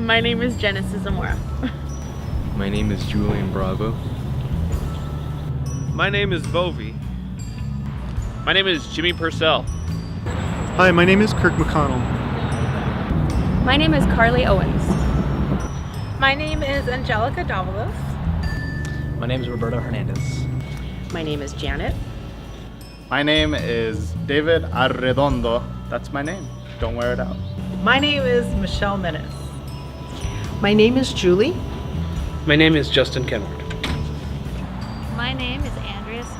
My name is Genesis Zamora. My name is Julian Bravo. My name is Bovi. My name is Jimmy Purcell. Hi, my name is Kirk McConnell. My name is Carly Owens. My name is Angelica Davalos. My name is Roberto Hernandez. My name is Janet. My name is David Arredondo. That's my name. Don't wear it out. My name is Michelle Menace. My name is Julie. My name is Justin Kenward. My name is Andrea Smith.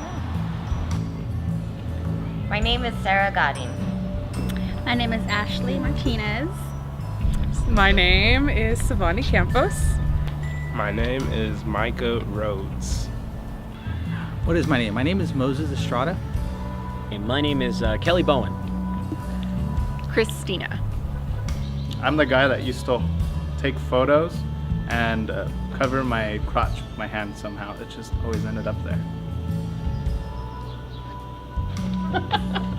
My name is Sarah Godin. My name is Ashley Martinez. My name is Savani Campos. My name is Micah Rhodes. What is my name? My name is Moses Estrada. My name is Kelly Bowen. Christina. I'm the guy that used to take photos and cover my crotch with my hand somehow. It just always ended up there.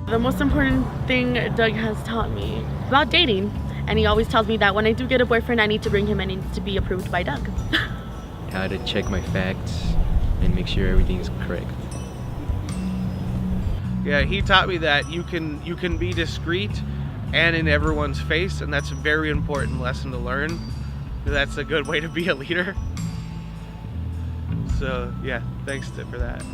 The most important thing Doug has taught me about dating, and he always tells me that when I do get a boyfriend, I need to bring him and it needs to be approved by Doug. How to check my facts and make sure everything's correct. Yeah, he taught me that you can be discreet and in everyone's face, and that's a very important lesson to learn. That's a good way to be a leader. So yeah, thanks for that.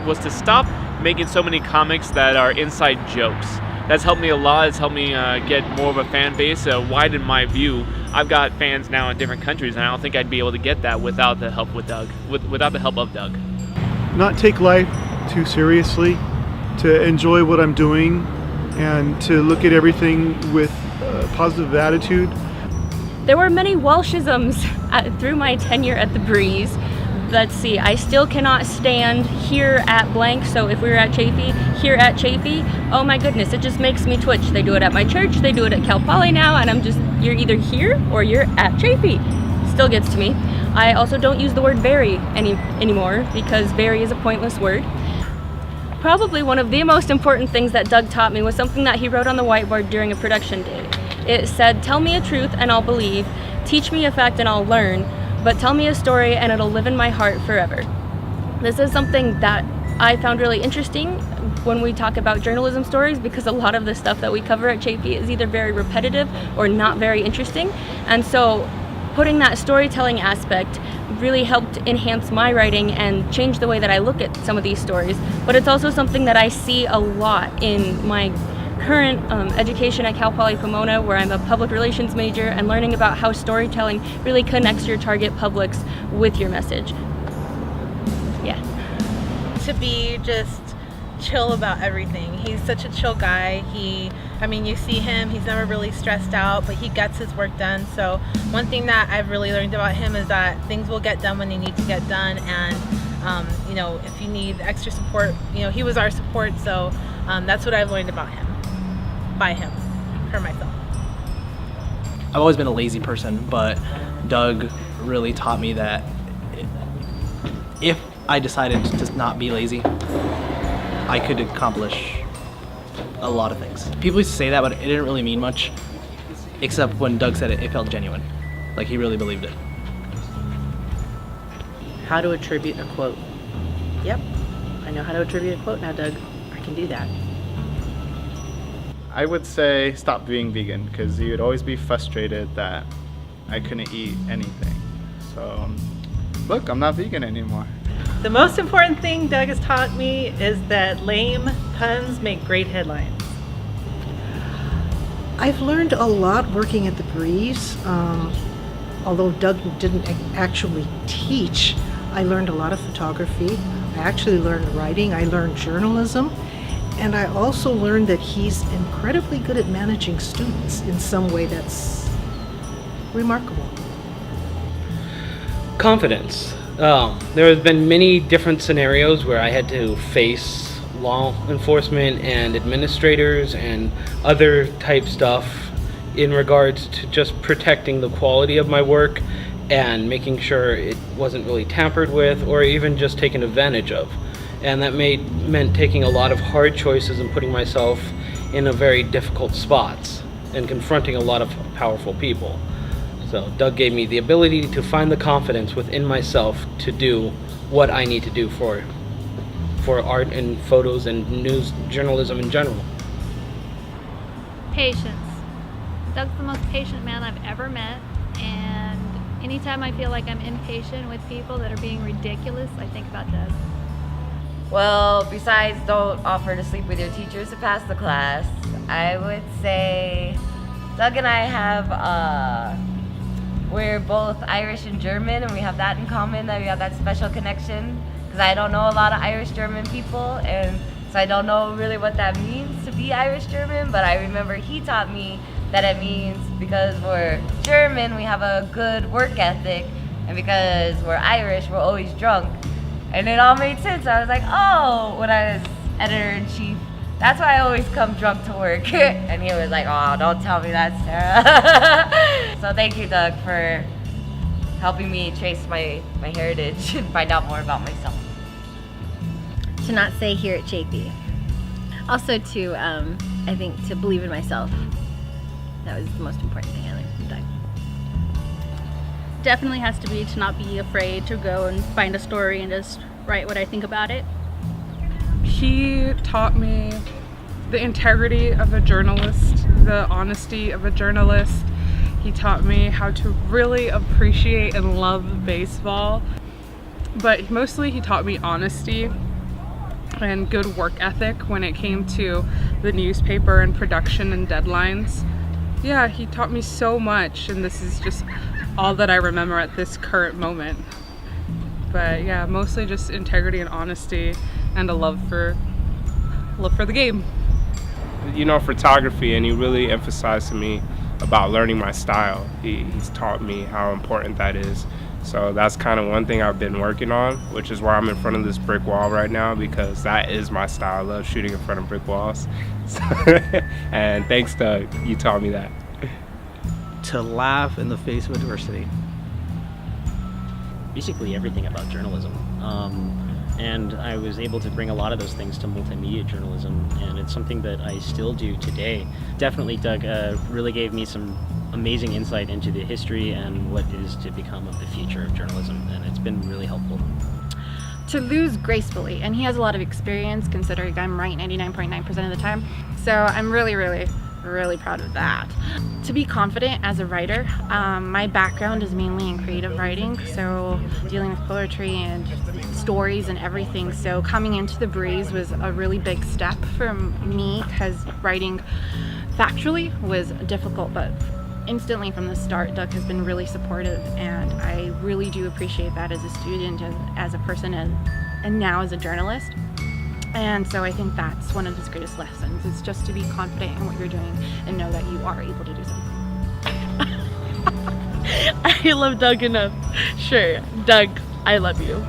Was to stop making so many comics that are inside jokes. That's helped me a lot. It's helped me get more of a fan base, widen my view. I've got fans now in different countries, and I don't think I'd be able to get that without the help with Doug. Without the help of Doug. Not take life too seriously, to enjoy what I'm doing, and to look at everything with a positive attitude. There were many Walshisms through my tenure at the Breeze. Let's see, I still cannot stand here at blank, so if we were at Chaffee, here at Chaffee, oh my goodness, it just makes me twitch. They do it at my church, they do it at Cal Poly now, and I'm just, you're either here or you're at Chaffee. Still gets to me. I also don't use the word very anymore because very is a pointless word. Probably one of the most important things that Doug taught me was something that he wrote on the whiteboard during a production day. It said, "Tell me a truth and I'll believe, teach me a fact and I'll learn, but tell me a story and it'll live in my heart forever." This is something that I found really interesting when we talk about journalism stories, because a lot of the stuff that we cover at Chaffee is either very repetitive or not very interesting. And so putting that storytelling aspect really helped enhance my writing and change the way that I look at some of these stories. But it's also something that I see a lot in my current education at Cal Poly Pomona, where I'm a public relations major and learning about how storytelling really connects your target publics with your message. Yeah. To be just chill about everything. He's such a chill guy. You see him, he's never really stressed out, but he gets his work done. So one thing that I've really learned about him is that things will get done when they need to get done, and if you need extra support, he was our support. So that's what I've learned about him, by him, for myself. I've always been a lazy person, but Doug really taught me that if I decided to just not be lazy, I could accomplish a lot of things. People used to say that, but it didn't really mean much, except when Doug said it, it felt genuine. Like he really believed it. How to attribute a quote. Yep, I know how to attribute a quote now, Doug. I can do that. I would say stop being vegan, because you'd always be frustrated that I couldn't eat anything. So look, I'm not vegan anymore. The most important thing Doug has taught me is that lame puns make great headlines. I've learned a lot working at the Breeze. Although Doug didn't actually teach, I learned a lot of photography. I actually learned writing. I learned journalism. And I also learned that he's incredibly good at managing students in some way that's remarkable. Confidence. There have been many different scenarios where I had to face law enforcement and administrators and other type stuff in regards to just protecting the quality of my work and making sure it wasn't really tampered with or even just taken advantage of. And that meant taking a lot of hard choices and putting myself in a very difficult spots and confronting a lot of powerful people. So So Doug gave me the ability to find the confidence within myself to do what I need to do for art and photos and news journalism in general. Patience. Doug's the most patient man I've ever met, and anytime I feel like I'm impatient with people that are being ridiculous, I think about Doug. Well, besides don't offer to sleep with your teachers to pass the class, I would say Doug and I have, we're both Irish and German, and we have that in common, that we have that special connection, because I don't know a lot of Irish-German people, and so I don't know really what that means to be Irish-German, but I remember he taught me that it means because we're German, we have a good work ethic, and because we're Irish, we're always drunk. And it all made sense. I was like, oh, when I was editor-in-chief, that's why I always come drunk to work. And he was like, oh, don't tell me that, Sarah. So thank you, Doug, for helping me trace my heritage and find out more about myself. To not stay here at JP. Also to, I think, to believe in myself. That was the most important thing I learned from Doug. Definitely has to be to not be afraid to go and find a story and just write what I think about it. He taught me the integrity of a journalist, the honesty of a journalist. He taught me how to really appreciate and love baseball. But mostly he taught me honesty and good work ethic when it came to the newspaper and production and deadlines. Yeah, he taught me so much, and this is just all that I remember at this current moment. But yeah, mostly just integrity and honesty and a love for the game. You know, photography, and he really emphasized to me about learning my style. He's taught me how important that is. So that's kind of one thing I've been working on, which is why I'm in front of this brick wall right now, because that is my style. I love shooting in front of brick walls. And thanks, Doug. You taught me that. To laugh in the face of adversity. Basically everything about journalism. And I was able to bring a lot of those things to multimedia journalism, and it's something that I still do today. Definitely Doug really gave me some amazing insight into the history and what is to become of the future of journalism, and it's been really helpful. To lose gracefully, and he has a lot of experience considering I'm right 99.9% of the time, so I'm really proud of that. To be confident as a writer, my background is mainly in creative writing, so dealing with poetry and stories and everything, so coming into the Breeze was a really big step for me because writing factually was difficult, but instantly from the start Doug has been really supportive, and I really do appreciate that as a student, as a person, and now as a journalist. And so I think that's one of his greatest lessons, is just to be confident in what you're doing and know that you are able to do something. I love Doug enough. Sure, Doug, I love you.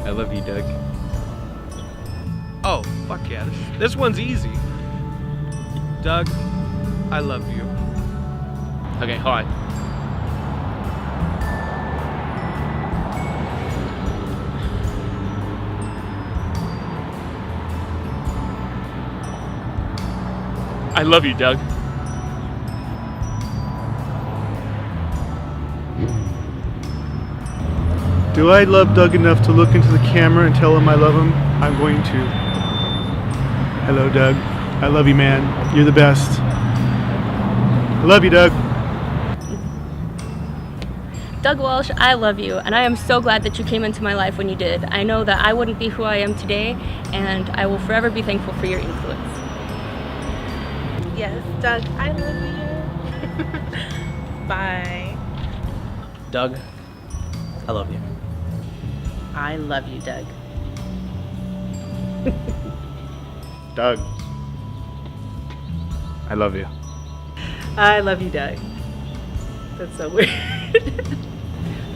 I love you, Doug. Oh, fuck yeah. This one's easy. Doug, I love you. Okay, hold on. I love you, Doug. Do I love Doug enough to look into the camera and tell him I love him? I'm going to. Hello, Doug. I love you, man. You're the best. I love you, Doug. Doug Walsh, I love you, and I am so glad that you came into my life when you did. I know that I wouldn't be who I am today, and I will forever be thankful for your influence. Yes, Doug, I love you. Bye. Doug, I love you. I love you, Doug. Doug, I love you. I love you, Doug. That's so weird.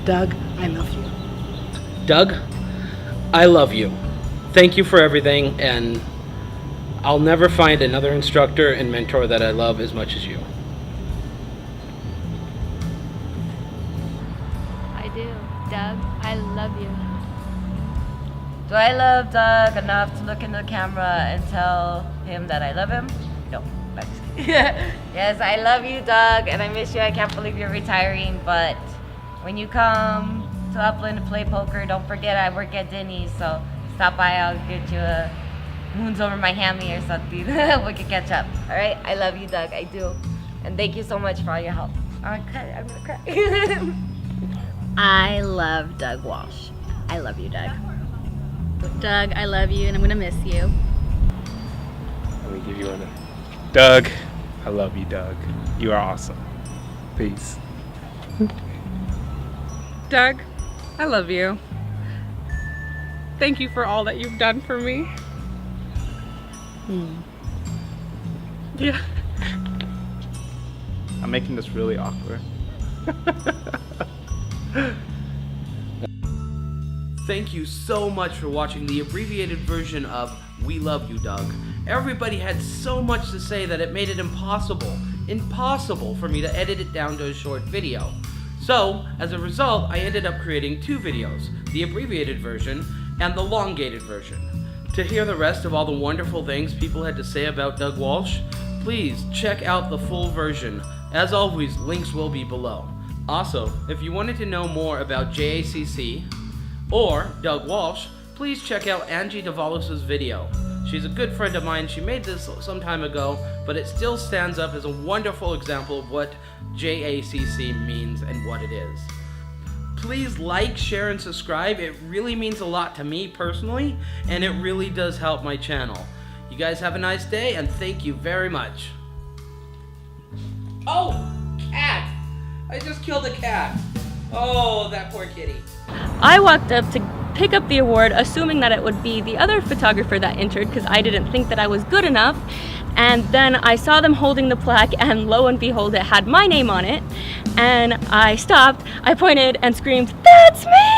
Doug, I love you. Doug, I love you. Thank you for everything, and I'll never find another instructor and mentor that I love as much as you. I do. Doug, I love you. Do I love Doug enough to look in the camera and tell him that I love him? No. Yes, I love you, Doug, and I miss you. I can't believe you're retiring, but when you come to Upland to play poker, don't forget I work at Denny's, so stop by. I'll get you a moons over my hammy or something. We can catch up. All right? I love you, Doug. I do. And thank you so much for all your help. I'm gonna cry. I love Doug Walsh. I love you, Doug. Doug, I love you and I'm gonna miss you. Let me give you one. Doug, I love you, Doug. You are awesome. Peace. Doug, I love you. Thank you for all that you've done for me. Yeah. I'm making this really awkward. Thank you so much for watching the abbreviated version of We Love You, Doug. Everybody had so much to say that it made it impossible for me to edit it down to a short video. So, as a result, I ended up creating 2 videos, the abbreviated version and the elongated version. To hear the rest of all the wonderful things people had to say about Doug Walsh, please check out the full version. As always, links will be below. Also, if you wanted to know more about JACC or Doug Walsh, please check out Angie Davalos' video. She's a good friend of mine. She made this some time ago, but it still stands up as a wonderful example of what JACC means and what it is. Please like, share, and subscribe. It really means a lot to me personally, and it really does help my channel. You guys have a nice day, and thank you very much. Oh, cat! I just killed a cat. Oh, that poor kitty. I walked up to pick up the award assuming that it would be the other photographer that entered because I didn't think that I was good enough, and then I saw them holding the plaque and lo and behold it had my name on it, and I stopped, I pointed and screamed, "That's me!"